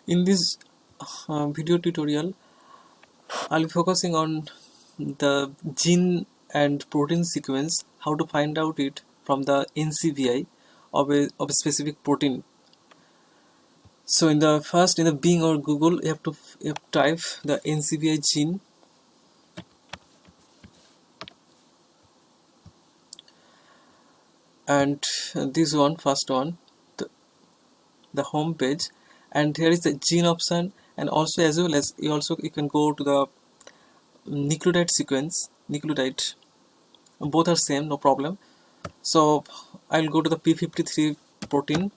In this video tutorial, I'll be focusing on the gene and protein sequence, how to find out it from the ncbi of a specific protein. So in the Bing or Google, you have to type the ncbi gene, and this one, first one, the, the home page, and here is the gene option, and also as well as you can go to the nucleotide, both are same, no problem. So I'll go to the p53 protein,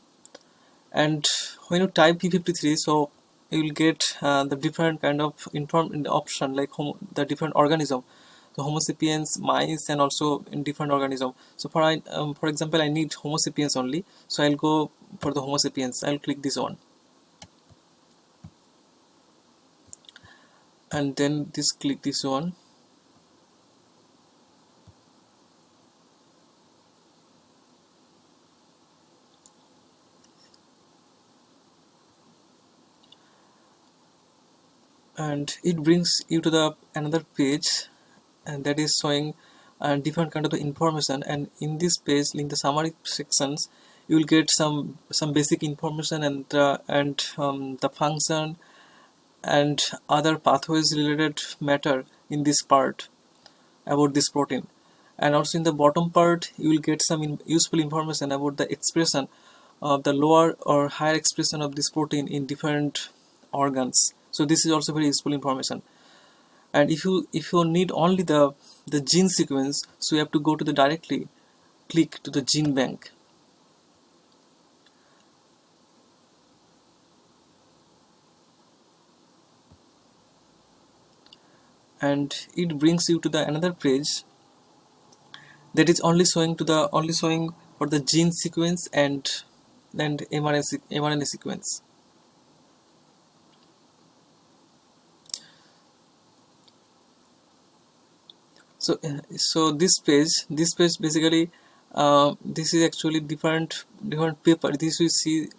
and when you type p53, so you will get the different kind of option, like the different organism, so homo sapiens, mice, and also in different organism. So for example, I need homo sapiens only, so I'll go for the homo sapiens. I'll click this one, and then click this one, and it brings you to the another page, and that is showing different kind of information. And in this page, in the summary sections, you will get some basic information, and the function and other pathways related matter in this part about this protein. And also in the bottom part, you will get some useful information about the expression of the lower or higher expression of this protein in different organs. So this is also very useful information. And if you need only the gene sequence, so you have to go to the directly click to the gene bank, and it brings you to the another page that is only showing for the gene sequence and mRNA sequence. So this page basically, this is actually different paper. This we see,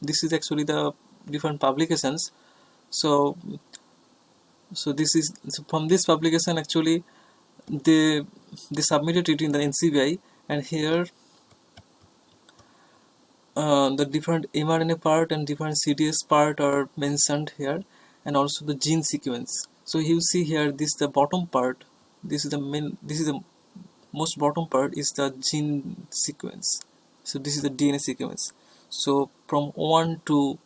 this is actually the different publications. So so this is, so from this publication actually they submitted it in the ncbi, and here the different mRNA part and different cds part are mentioned here, and also the gene sequence. So you see here, this the bottom part, this is the most bottom part is the gene sequence. So this is the dna sequence. So from 1 to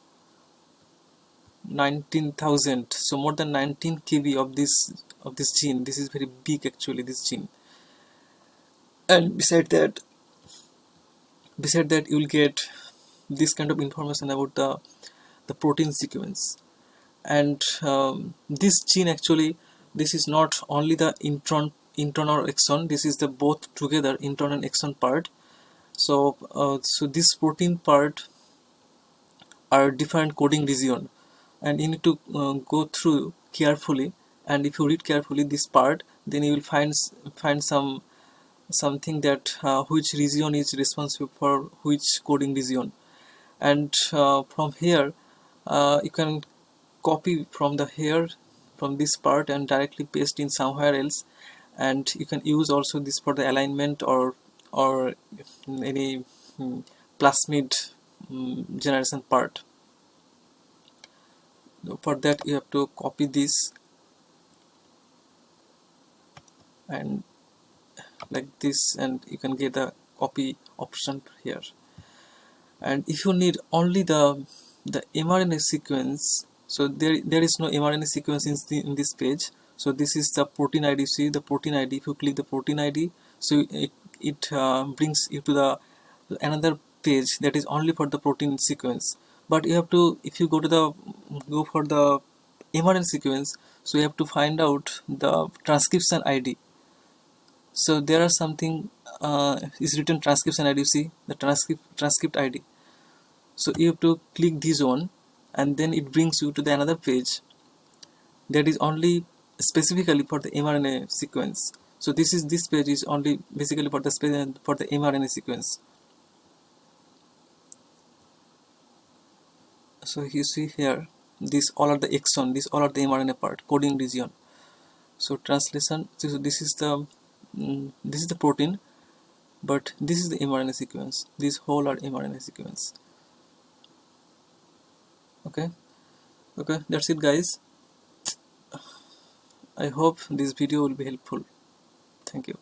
19,000, so more than 19 kb of this gene. This is very big actually, this gene. And beside that you will get this kind of information about the protein sequence. And this gene actually, this is not only the intron or exon, this is the both together, intron and exon part. So this protein part are different coding region, and you need to go through carefully. And if you read carefully this part, then you will find something that which region is responsible for which coding region. And from here you can copy from the here, from this part, and directly paste in somewhere else. And you can use also this for the alignment or any plasmid generation part. For that you have to copy this, and like this, and you can get the copy option here. And if you need only the mRNA sequence, so there is no mRNA sequence in this page. So this is the protein ID. See the protein ID. If you click the protein ID, so it brings you to the another page that is only for the protein sequence. But you have to, if you go for the mRNA sequence, so you have to find out the transcription ID. So there are something is written transcription ID. You see the transcript ID. So you have to click this one, and then it brings you to the another page that is only specifically for the mRNA sequence. So this page is only basically for the mRNA sequence. So you see here, these all are the exon, these all are the mRNA part, coding region. So translation, so this is the protein, but this is the mRNA sequence. These whole are mRNA sequence. Okay, that's it guys. I hope this video will be helpful. Thank you.